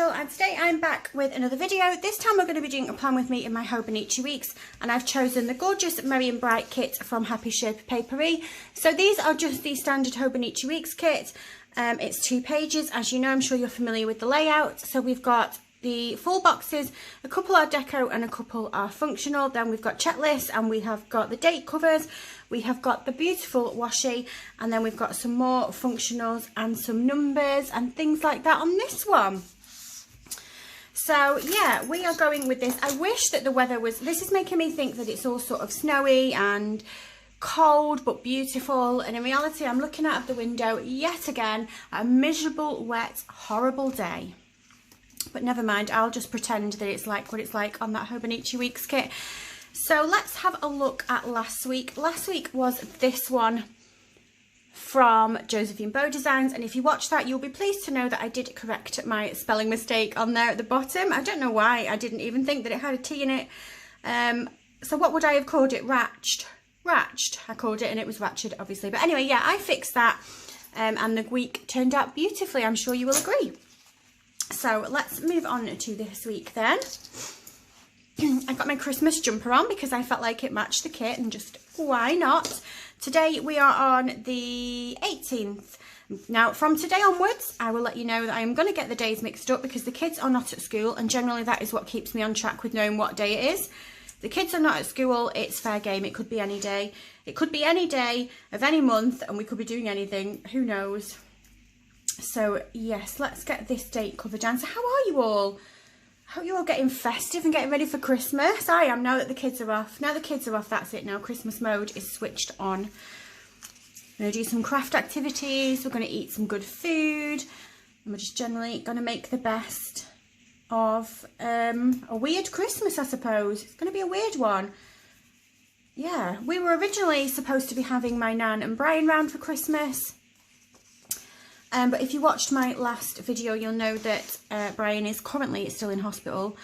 Rachel, and today I'm back with another video. This time we're going to be doing a plan with me in my Hobonichi Weeks, and I've chosen the gorgeous Merry and Bright kit from Happy Shape Papery. So these are just the standard Hobonichi Weeks kit. It's 2 pages, as you know. I'm sure you're familiar with the layout. So we've got the full boxes, a couple are deco and a couple are functional. Then we've got checklists, and we have got the date covers, we have got the beautiful washi, and then we've got some more functionals and some numbers and things like that on this one. So yeah, we are going with this. I wish that the weather was, this is making me think that it's all sort of snowy and cold but beautiful, and in reality I'm looking out of the window yet again at a miserable, wet, horrible day. But never mind, I'll just pretend that it's like what it's like on that Hobonichi Weeks kit. So let's have a look at last week. Last week was this one from Josephine Bow Designs, and if you watched that, you'll be pleased to know that I did correct my spelling mistake on there at the bottom. I don't know why, I didn't even think that it had a T in it. So what would I have called it? Ratched. I called it, and it was ratchet, obviously. But anyway, yeah, I fixed that, and the week turned out beautifully. I'm sure you will agree. So let's move on to this week then. I got my Christmas jumper on because I felt like it matched the kit, and just why not? Today we are on the 18th. Now from today onwards, I will let you know that I am going to get the days mixed up because the kids are not at school, and generally that is what keeps me on track with knowing what day it is. The kids are not at school, it's fair game. It could be any day. It could be any day of any month, and we could be doing anything. Who knows? So yes, let's get this date cover down. So how are you all? I hope you're all getting festive and getting ready for Christmas. I am, now that the kids are off. Now the kids are off, that's it now. Christmas mode is switched on. I'm going to do some craft activities. We're going to eat some good food. And we're just generally going to make the best of a weird Christmas, I suppose. It's going to be a weird one. Yeah, we were originally supposed to be having my Nan and Brian round for Christmas. But if you watched my last video, you'll know that Brian is currently still in hospital.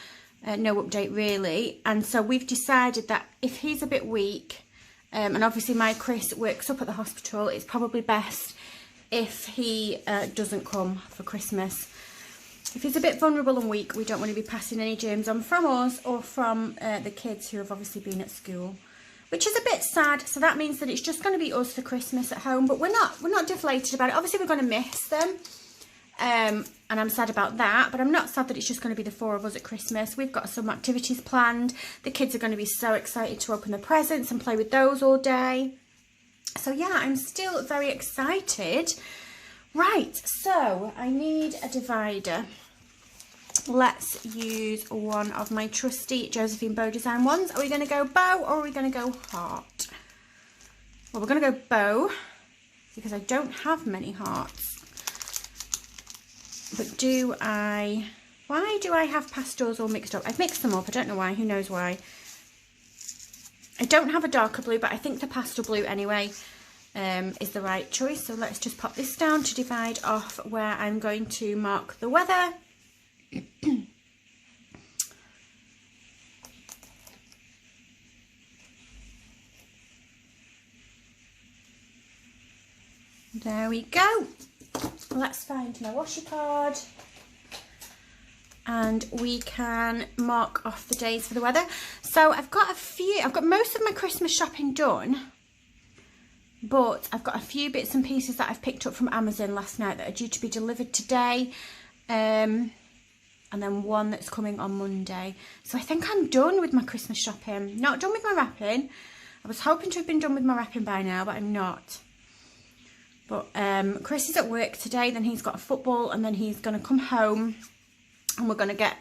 No update really. And so we've decided that if he's a bit weak, and obviously my Chris works up at the hospital, it's probably best if he doesn't come for Christmas. If he's a bit vulnerable and weak, we don't want to be passing any germs on from us or from the kids who have obviously been at school. Which is a bit sad, so that means that it's just going to be us for Christmas at home, but we're not deflated about it. Obviously we're going to miss them, and I'm sad about that, but I'm not sad that it's just going to be the 4 of us at Christmas. We've got some activities planned. The kids are going to be so excited to open the presents and play with those all day. So yeah, I'm still very excited. Right, so I need a divider. Let's use one of my trusty Josephine Bow Design ones. Are we going to go bow or are we going to go heart? Well, we're going to go bow because I don't have many hearts. But why do I have pastels all mixed up? I've mixed them up. I don't know why. Who knows why? I don't have a darker blue, but I think the pastel blue anyway is the right choice. So let's just pop this down to divide off where I'm going to mark the weather. There we go. Let's find my washi card, and we can mark off the days for the weather. So I've got most of my Christmas shopping done, but I've got a few bits and pieces that I've picked up from Amazon last night that are due to be delivered today. And then one that's coming on Monday. So I think I'm done with my Christmas shopping. Not done with my wrapping. I was hoping to have been done with my wrapping by now, but I'm not. But Chris is at work today, then he's got football, and then he's going to come home, and we're going to get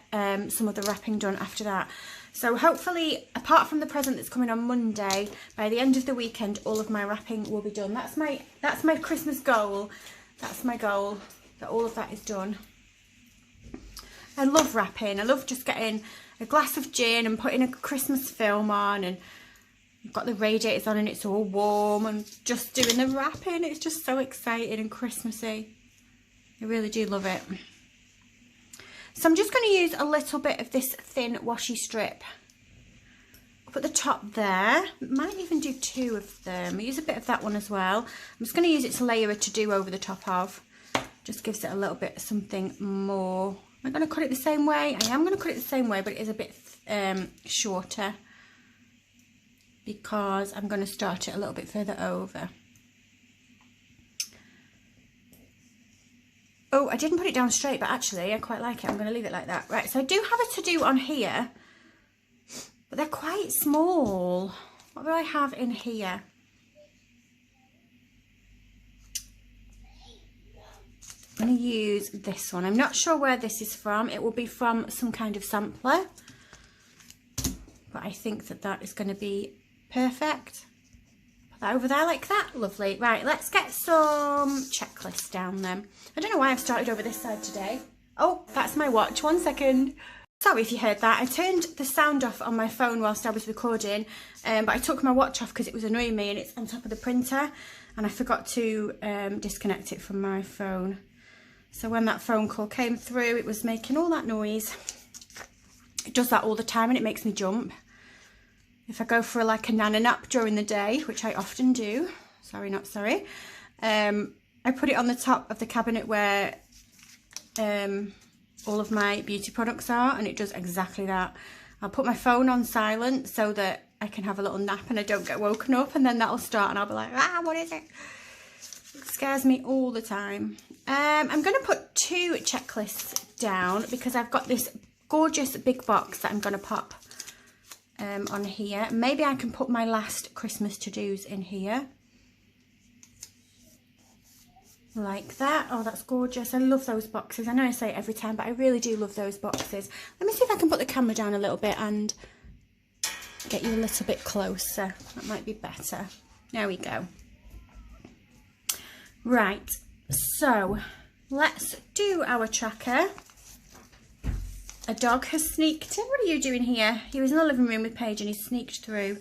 some of the wrapping done after that. So hopefully, apart from the present that's coming on Monday, by the end of the weekend, all of my wrapping will be done. That's my Christmas goal. That's my goal, that all of that is done. I love wrapping. I love just getting a glass of gin and putting a Christmas film on, and I've got the radiators on and it's all warm, and just doing the wrapping. It's just so exciting and Christmassy. I really do love it. So I'm just going to use a little bit of this thin washi strip up at the top there. Might even do 2 of them. I'll use a bit of that one as well. I'm just going to use it to layer a to-do over the top of. Just gives it a little bit something more I'm going to cut it the same way. I am going to cut it the same way, but it is a bit shorter because I'm going to start it a little bit further over. Oh, I didn't put it down straight, but actually I quite like it. I'm going to leave it like that. Right, so I do have a to-do on here, but they're quite small. What do I have in here? I'm going to use this one. I'm not sure where this is from. It will be from some kind of sampler, but I think that that is going to be perfect. Put that over there like that. Lovely. Right, let's get some checklists down then. I don't know why I've started over this side today. Oh, that's my watch. 1 second. Sorry if you heard that. I turned the sound off on my phone whilst I was recording, but I took my watch off because it was annoying me, and it's on top of the printer, and I forgot to disconnect it from my phone. So when that phone call came through, it was making all that noise. It does that all the time, and it makes me jump. If I go for like a nana nap during the day, which I often do, sorry, not sorry, I put it on the top of the cabinet where all of my beauty products are, and it does exactly that. I'll put my phone on silent so that I can have a little nap and I don't get woken up, and then that'll start and I'll be like, ah, what is it? It scares me all the time. I'm going to put 2 checklists down because I've got this gorgeous big box that I'm going to pop on here. Maybe I can put my last Christmas to-dos in here. Like that. Oh, that's gorgeous. I love those boxes. I know I say it every time, but I really do love those boxes. Let me see if I can put the camera down a little bit and get you a little bit closer. That might be better. There we go. Right, so let's do our tracker. A dog has sneaked in. What are you doing here? He was in the living room with Paige and he sneaked through.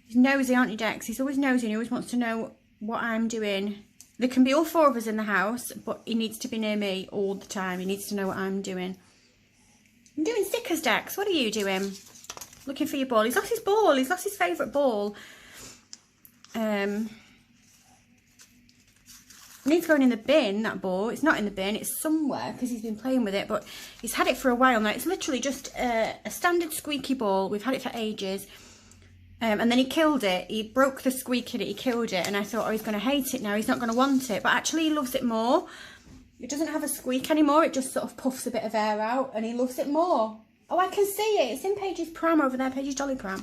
He's nosy, aren't you, Dex? He's always nosy and he always wants to know what I'm doing. There can be all 4 of us in the house, but he needs to be near me all the time. He needs to know what I'm doing. I'm doing stickers, Dex. What are you doing? Looking for your ball. He's lost his ball. He's lost his favourite ball. It needs going in the bin, that ball. It's not in the bin, it's somewhere because he's been playing with it, but he's had it for a while now. It's literally just a standard squeaky ball. We've had it for ages. And then he killed it. He broke the squeak in it, he killed it, and I thought, oh, he's going to hate it now. He's not going to want it, but actually he loves it more. It doesn't have a squeak anymore. It just sort of puffs a bit of air out, and he loves it more. Oh, I can see it. It's in Paige's pram over there, Paige's dolly pram.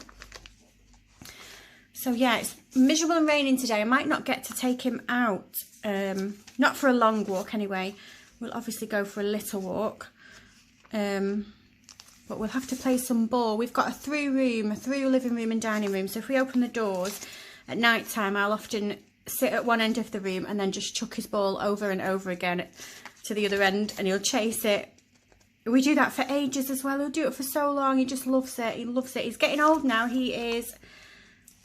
So yeah, it's miserable and raining today. I might not get to take him out. Not for a long walk anyway. We'll obviously go for a little walk. But we'll have to play some ball. We've got a through living room and dining room. So if we open the doors at night time, I'll often sit at one end of the room and then just chuck his ball over and over again to the other end, and he'll chase it. We do that for ages as well. He'll do it for so long. He just loves it. He loves it. He's getting old now. He is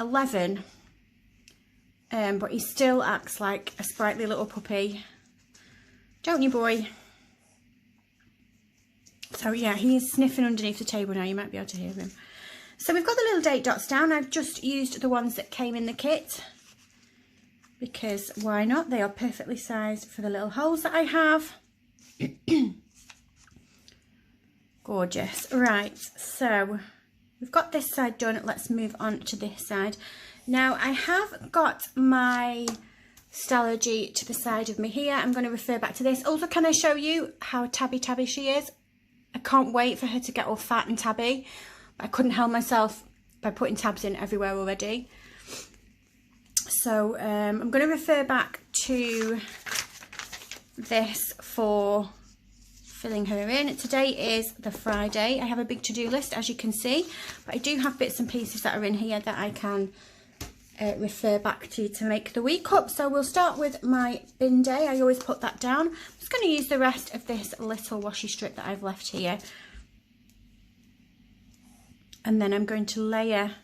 11. But he still acts like a sprightly little puppy. Don't you, boy? So yeah, he's sniffing underneath the table now. You might be able to hear him. So we've got the little date dots down. I've just used the ones that came in the kit, because why not? They are perfectly sized for the little holes that I have. Gorgeous. Right, so we've got this side done. Let's move on to this side. Now I have got my Stalogy to the side of me here. I'm going to refer back to this. Also, can I show you how tabby she is? I can't wait for her to get all fat and tabby. I couldn't help myself by putting tabs in everywhere already. So I'm going to refer back to this for filling her in. Today is the Friday. I have a big to-do list, as you can see, but I do have bits and pieces that are in here that I can refer back to make the week up. So we'll start with my bin day. I always put that down. I'm just going to use the rest of this little washi strip that I've left here, and then I'm going to layer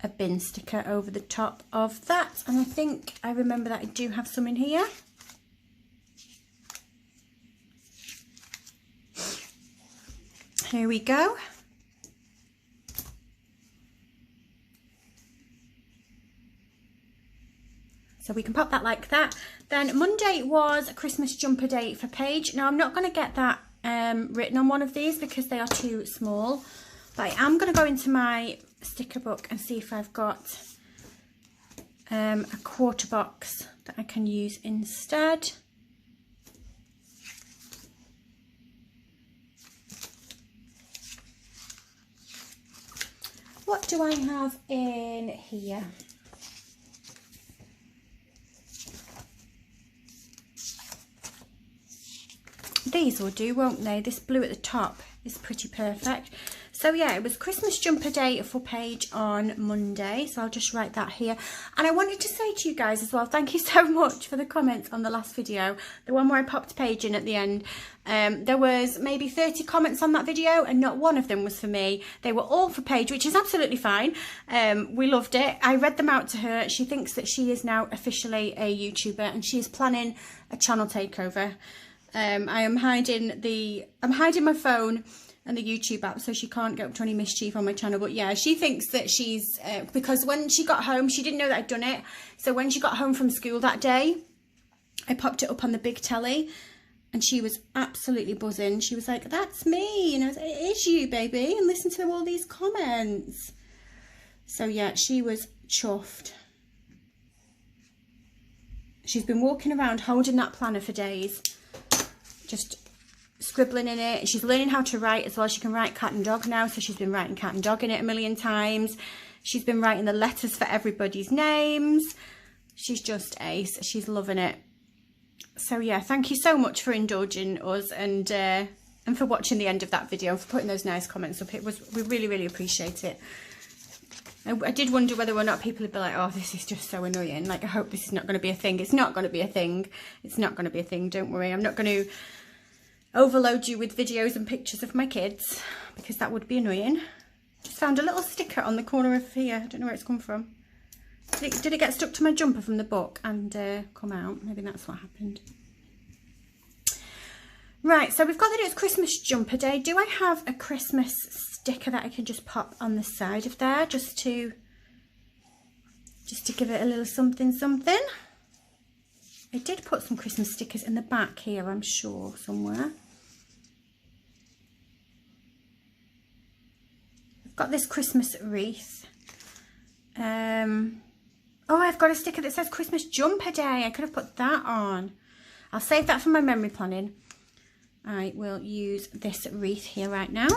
a bin sticker over the top of that, and I think I remember that I do have some in here. Here we go. So we can pop that like that. Then Monday was a Christmas jumper day for Paige. Now I'm not going to get that written on one of these because they are too small. But I am going to go into my sticker book and see if I've got a quarter box that I can use instead. What do I have in here? These will do, won't they? This blue at the top is pretty perfect. So yeah, it was Christmas jumper day for Paige on Monday. So I'll just write that here. And I wanted to say to you guys as well, thank you so much for the comments on the last video. The one where I popped Paige in at the end. There was maybe 30 comments on that video and not one of them was for me. They were all for Paige, which is absolutely fine. We loved it. I read them out to her. She thinks that she is now officially a YouTuber and she is planning a channel takeover. I'm hiding my phone and the YouTube app so she can't get up to any mischief on my channel. But yeah, she thinks that she's, because when she got home, she didn't know that I'd done it. So when she got home from school that day, I popped it up on the big telly and she was absolutely buzzing. She was like, that's me. And I was like, it is you, baby. And listen to all these comments. So yeah, she was chuffed. She's been walking around holding that planner for days. Just scribbling in it. She's learning how to write as well. She can write cat and dog now, so she's been writing cat and dog in it a million times. She's been writing the letters for everybody's names. She's just ace. She's loving it. So yeah, thank you so much for indulging us and for watching the end of that video and for putting those nice comments up. We really appreciate it. I did wonder whether or not people would be like, oh, this is just so annoying. Like, I hope this is not going to be a thing. It's not going to be a thing. It's not going to be a thing. Don't worry. I'm not going to overload you with videos and pictures of my kids because that would be annoying. Just found a little sticker on the corner of here. I don't know where it's come from. Did it get stuck to my jumper from the book and come out? Maybe that's what happened. Right, so we've got that it's Christmas jumper day. Do I have a Christmas sticker that I can just pop on the side of there just to give it a little something? I did put some Christmas stickers in the back here, I'm sure, somewhere. I've got this Christmas wreath. Oh, I've got a sticker that says Christmas jumper day. I could have put that on. I'll save that for my memory planning. I will use this wreath here right now.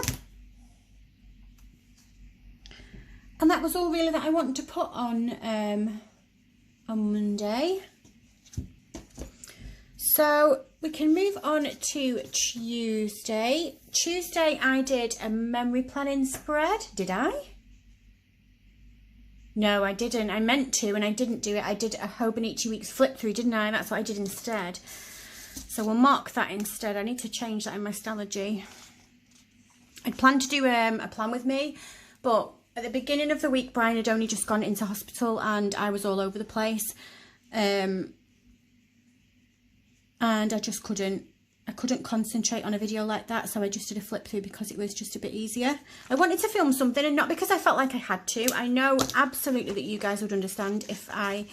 And that was all really that I wanted to put on Monday. So we can move on to Tuesday. Tuesday I did a memory planning spread. Did I? No, I didn't. I meant to and I didn't do it. I did a Hobonichi Weeks flip through, didn't I? That's what I did instead. So we'll mark that instead. I need to change that in my Stylogy. I'd planned to do a plan with me, but at the beginning of the week, Brian had only just gone into hospital and I was all over the place. And I just couldn't concentrate on a video like that, so I just did a flip through because it was just a bit easier. I wanted to film something and not because I felt like I had to. I know absolutely that you guys would understand if I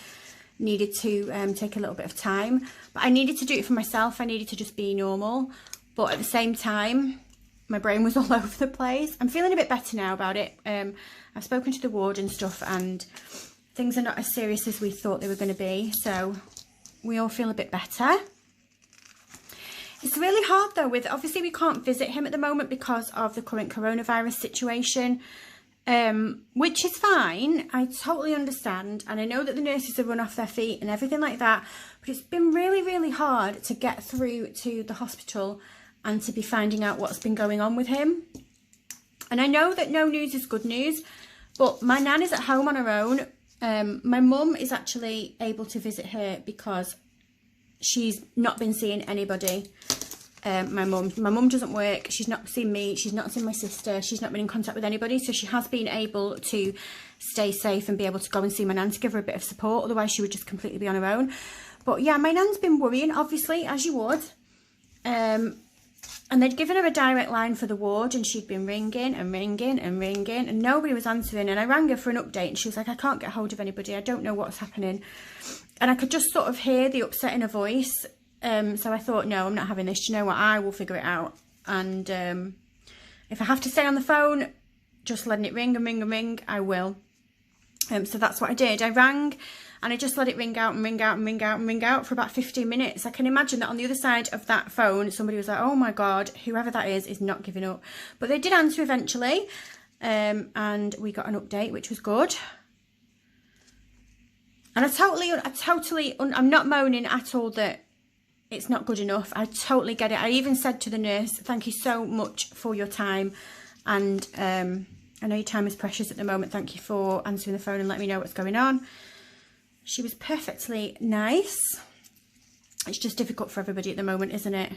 needed to take a little bit of time, but I needed to do it for myself. I needed to just be normal, but at the same time my brain was all over the place. I'm feeling a bit better now about it. I've spoken to the ward and stuff and things are not as serious as we thought they were going to be, so we all feel a bit better. It's really hard though, with obviously we can't visit him at the moment because of the current coronavirus situation, which is fine. I totally understand, and I know that the nurses have run off their feet and everything like that, but it's been really hard to get through to the hospital and to be finding out what's been going on with him. And I know that no news is good news, but my nan is at home on her own. My mum is actually able to visit her because she's not been seeing anybody. My mum doesn't work. She's not seen me. She's not seen my sister. She's not been in contact with anybody. So she has been able to stay safe and be able to go and see my nan to give her a bit of support. Otherwise, she would just completely be on her own. But yeah, my nan's been worrying, obviously, as you would. And they'd given her a direct line for the ward, and she'd been ringing and ringing and ringing, and nobody was answering. And I rang her for an update, and she was like, I can't get hold of anybody. I don't know what's happening. And I could just sort of hear the upset in her voice. So I thought, no, I'm not having this. Do you know what? I will figure it out. And if I have to stay on the phone, just letting it ring and ring and ring, I will. So that's what I did. I rang, and I just let it ring out and ring out and ring out and ring out for about 15 minutes. I can imagine that on the other side of that phone, somebody was like, oh my God, whoever that is not giving up. But they did answer eventually, and we got an update, which was good. And I'm not moaning at all that it's not good enough. I totally get it. I even said to the nurse, thank you so much for your time. And I know your time is precious at the moment. Thank you for answering the phone and letting me know what's going on. She was perfectly nice. It's just difficult for everybody at the moment, isn't it?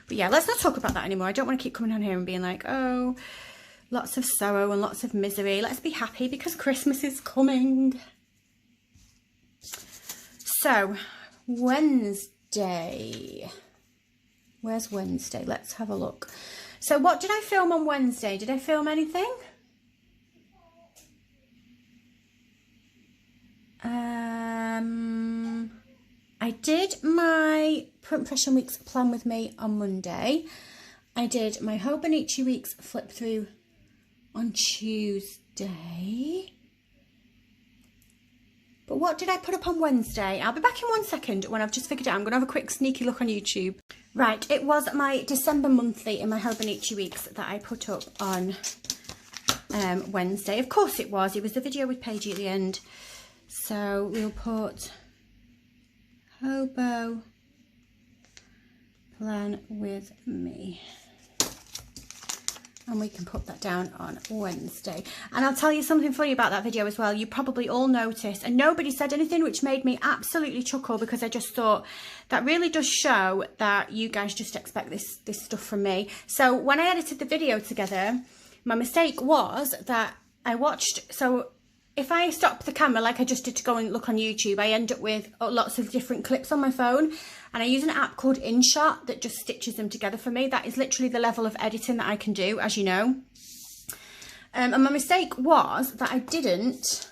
But yeah, let's not talk about that anymore. I don't want to keep coming on here and being like, oh, lots of sorrow and lots of misery. Let's be happy because Christmas is coming. So, Wednesday. Where's Wednesday? Let's have a look. So what did I film on Wednesday? Did I film anything? I did my Print Impression Weeks plan with me on Monday. I did my Hobonichi Weeks flip through on Tuesday. But what did I put up on Wednesday? I'll be back in 1 second when I've just figured it out. I'm going to have a quick sneaky look on YouTube. Right, it was my December monthly in my Hobonichi Weeks that I put up on Wednesday. Of course it was. It was the video with Paige at the end. So we'll put Hobo Plan with me. And we can put that down on Wednesday. And I'll tell you something funny about that video as well. You probably all noticed, and nobody said anything, which made me absolutely chuckle, because I just thought that really does show that you guys just expect this stuff from me. So when I edited the video together, my mistake was that I watched, so if I stop the camera like I just did to go and look on YouTube, I end up with lots of different clips on my phone. And I use an app called InShot that just stitches them together for me. That is literally the level of editing that I can do, as you know. And my mistake was that I didn't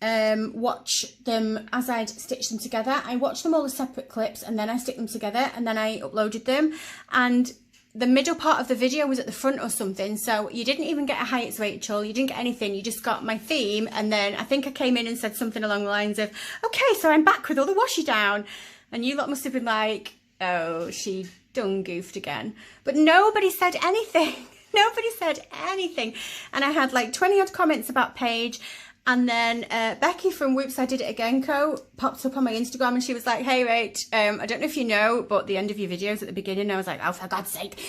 watch them as I'd stitched them together. I watched them all as separate clips, and then I stick them together, and then I uploaded them. And the middle part of the video was at the front or something, so you didn't even get a hi, it's Rachel, you didn't get anything, you just got my theme. And then I think I came in and said something along the lines of, okay, so I'm back with all the washi down. And you lot must have been like, oh, she done goofed again. But nobody said anything. Nobody said anything. And I had like 20 odd comments about Paige. And then Becky from Whoops, I Did It Again Co. popped up on my Instagram, and she was like, hey, Rach, I don't know if you know, but the end of your videos at the beginning, I was like, oh, for God's sake.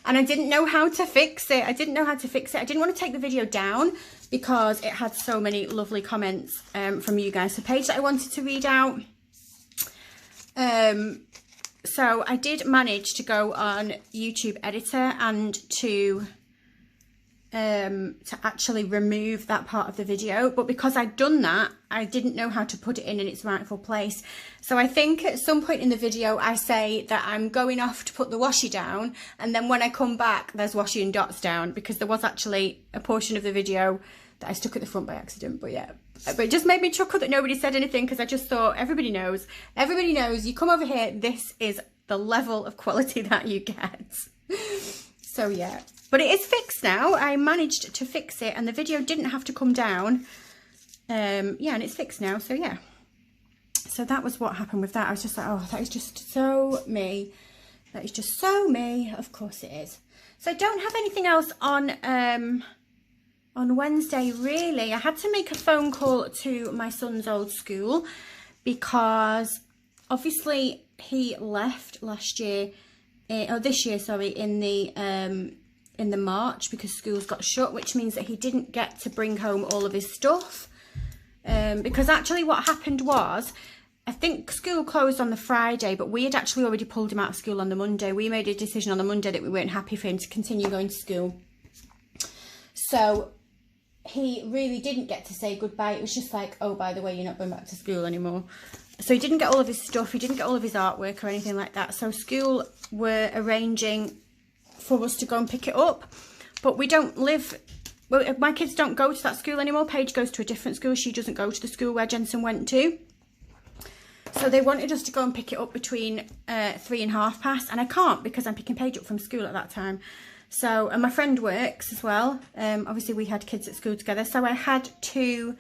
And I didn't know how to fix it. I didn't know how to fix it. I didn't want to take the video down because it had so many lovely comments from you guys. So Paige that I wanted to read out. So I did manage to go on YouTube Editor and to actually remove that part of the video, but because I'd done that, I didn't know how to put it in its rightful place. So I think at some point in the video I say that I'm going off to put the washi down, and then when I come back there's washi and dots down, because there was actually a portion of the video that I stuck at the front by accident. But yeah, but it just made me chuckle that nobody said anything, because I just thought everybody knows, you come over here, this is the level of quality that you get. So yeah, but it is fixed now. I managed to fix it, and the video didn't have to come down. Yeah, and it's fixed now, so yeah. So that was what happened with that. I was just like, oh, that is just so me. That is just so me. Of course it is. So I don't have anything else on Wednesday, really. I had to make a phone call to my son's old school, because obviously he left last year, this year, sorry, in the March, because schools got shut, which means that he didn't get to bring home all of his stuff. Because actually what happened was, I think school closed on the Friday, but we had actually already pulled him out of school on the Monday. We made a decision on the Monday that we weren't happy for him to continue going to school. So he really didn't get to say goodbye. It was just like, oh, by the way, you're not going back to school anymore. So he didn't get all of his stuff. He didn't get all of his artwork or anything like that. So school were arranging for us to go and pick it up. But we don't live, well, my kids don't go to that school anymore. Paige goes to a different school. She doesn't go to the school where Jensen went to. So they wanted us to go and pick it up between 3 and past, and I can't because I'm picking Paige up from school at that time. So, and my friend works as well. Obviously we had kids at school together, so I had to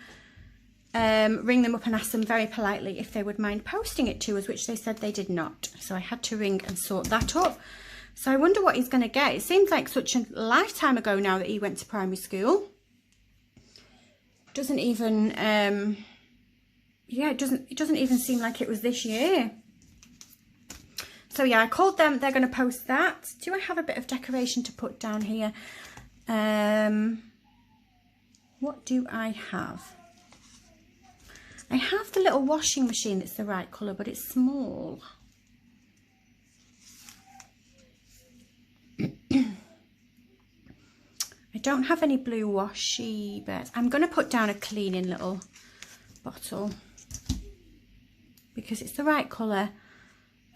ring them up and ask them very politely if they would mind posting it to us, which they said they did not. So I had to ring and sort that up. So I wonder what he's going to get. It seems like such a lifetime ago now that he went to primary school. Doesn't even, yeah, it doesn't even seem like it was this year. So yeah, I called them. They're going to post that. Do I have a bit of decoration to put down here? What do I have? I have the little washing machine that's the right colour, but it's small. I don't have any blue washi bits. I'm going to put down a cleaning little bottle because it's the right colour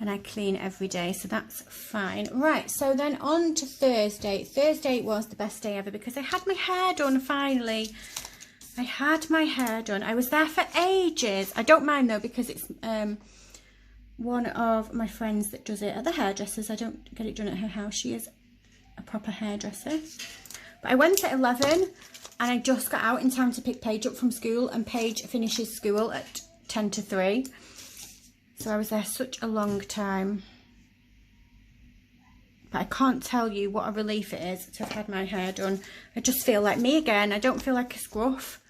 and I clean every day, so that's fine. Right, so then on to Thursday. Thursday was the best day ever because I had my hair done finally. I had my hair done. I was there for ages. I don't mind though because it's one of my friends that does it at the hairdressers. I don't get it done at her house. She is a proper hairdresser. But I went at 11 and I just got out in time to pick Paige up from school, and Paige finishes school at 10 to 3. So I was there such a long time. But I can't tell you what a relief it is to have had my hair done. I just feel like me again. I don't feel like a scruff.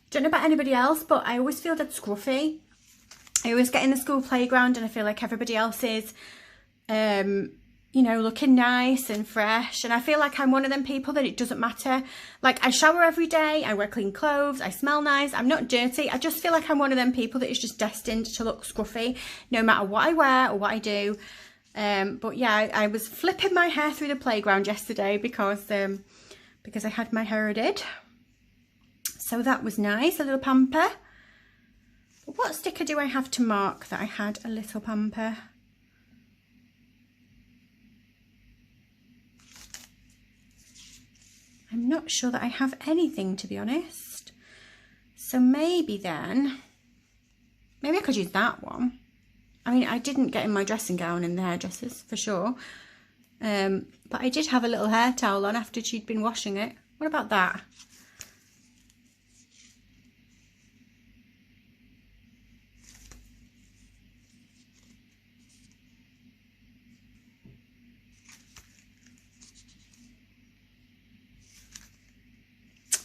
Don't know about anybody else, but I always feel that scruffy. I always get in the school playground and I feel like everybody else is, you know, looking nice and fresh. And I feel like I'm one of them people that it doesn't matter. Like, I shower every day, I wear clean clothes, I smell nice, I'm not dirty. I just feel like I'm one of them people that is just destined to look scruffy no matter what I wear or what I do. But yeah, I was flipping my hair through the playground yesterday because I had my hair did. So that was nice, a little pamper. But what sticker do I have to mark that I had a little pamper? I'm not sure that I have anything, to be honest. So maybe then, maybe I could use that one. I mean, I didn't get in my dressing gown in the hairdressers, for sure. But I did have a little hair towel on after she'd been washing it. What about that?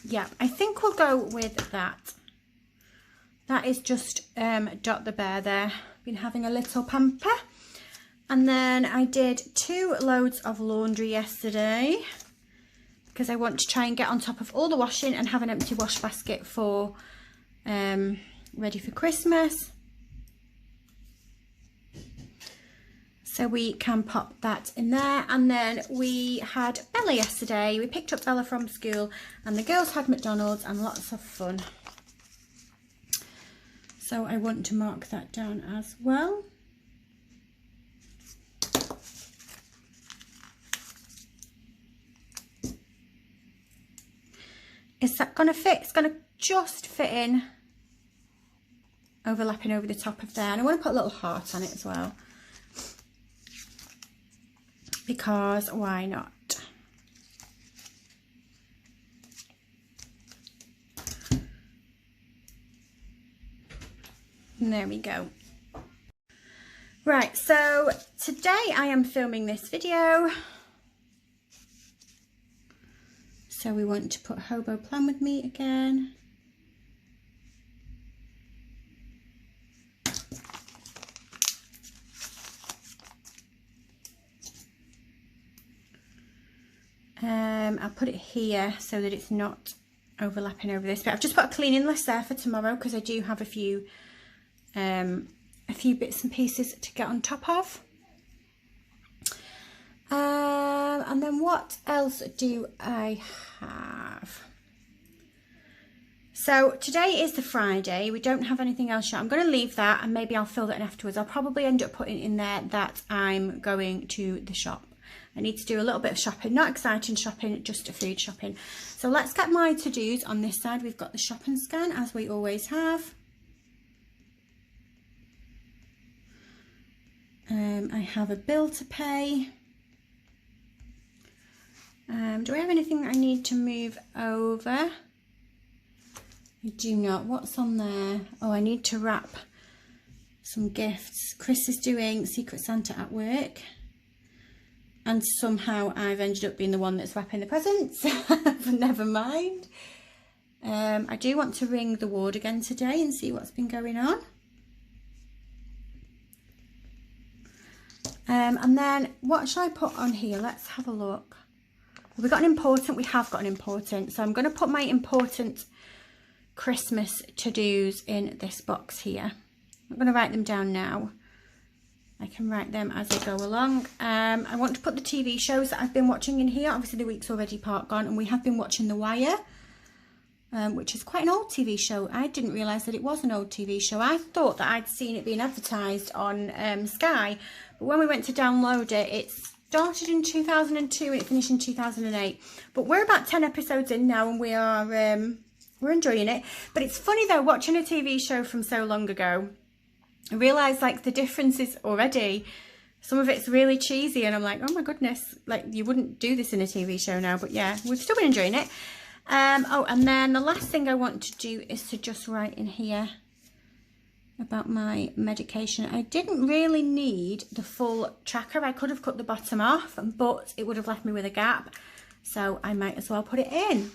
Yeah, I think we'll go with that. That is just Dot the Bear there. Been having a little pamper. And then I did 2 loads of laundry yesterday because I want to try and get on top of all the washing and have an empty wash basket for ready for Christmas. So we can pop that in there. And then we had Bella yesterday. We picked up Bella from school and the girls had McDonald's and lots of fun. So I want to mark that down as well. Is that going to fit? It's going to just fit in, overlapping over the top of there. And I want to put a little heart on it as well. Because why not? And there we go. Right, so today I am filming this video. So we want to put Hobo Plan With Me again. I'll put it here so that it's not overlapping over this bit. I've just put a cleaning list there for tomorrow because I do have a few bits and pieces to get on top of. And then what else do I have? So today is the Friday. We don't have anything else yet. I'm going to leave that and maybe I'll fill that in afterwards. I'll probably end up putting in there that I'm going to the shop I need to do a little bit of shopping, not exciting shopping, just food shopping. So let's get my to-dos. On this side we've got the shop and scan, as we always have. I have a bill to pay. Do I have anything that I need to move over? I do not. What's on there? Oh, I need to wrap some gifts. Chris is doing Secret Santa at work, and somehow I've ended up being the one that's wrapping the presents. But never mind. I do want to ring the ward again today and see what's been going on. And then what should I put on here? Let's have a look. We got an important. We have got an important. So I'm going to put my important Christmas to-dos in this box here. I'm going to write them down now. I can write them as I go along. I want to put the TV shows that I've been watching in here. Obviously the week's already part gone, and we have been watching The Wire, which is quite an old TV show. I didn't realise that it was an old TV show. I thought that I'd seen it being advertised on Sky, but when we went to download it, it started in 2002 and it finished in 2008. But we're about 10 episodes in now, and we're enjoying it. But it's funny though, watching a TV show from so long ago, I realised like the differences already. Some of it's really cheesy, and I'm like, oh my goodness, like you wouldn't do this in a TV show now. But yeah, we've still been enjoying it. Oh, and then the last thing I want to do is to just write in here about my medication. I didn't really need the full tracker. I could have cut the bottom off, but it would have left me with a gap, so I might as well put it in.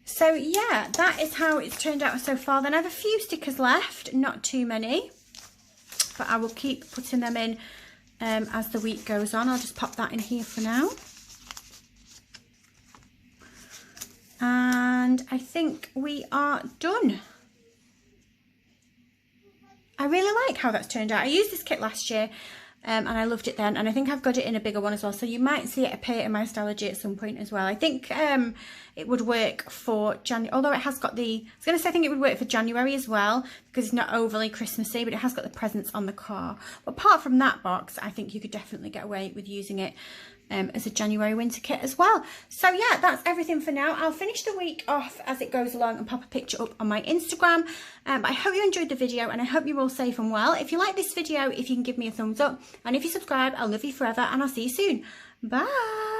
So yeah, that is how it's turned out so far. Then I have a few stickers left, not too many, but I will keep putting them in as the week goes on. I'll just pop that in here for now. And I think we are done. I really like how that's turned out. I used this kit last year and I loved it then, and I think I've got it in a bigger one as well, so you might see it appear in my Stylogy at some point as well. I think it would work for January, although it has got the, I was going to say I think it would work for January as well, because it's not overly Christmassy, but it has got the presents on the car. But apart from that box, I think you could definitely get away with using it as a January winter kit as well. So yeah, that's everything for now. I'll finish the week off as it goes along and pop a picture up on my Instagram. But I hope you enjoyed the video, and I hope you're all safe and well. If you like this video, if you can give me a thumbs up, and if you subscribe, I'll love you forever, and I'll see you soon. Bye.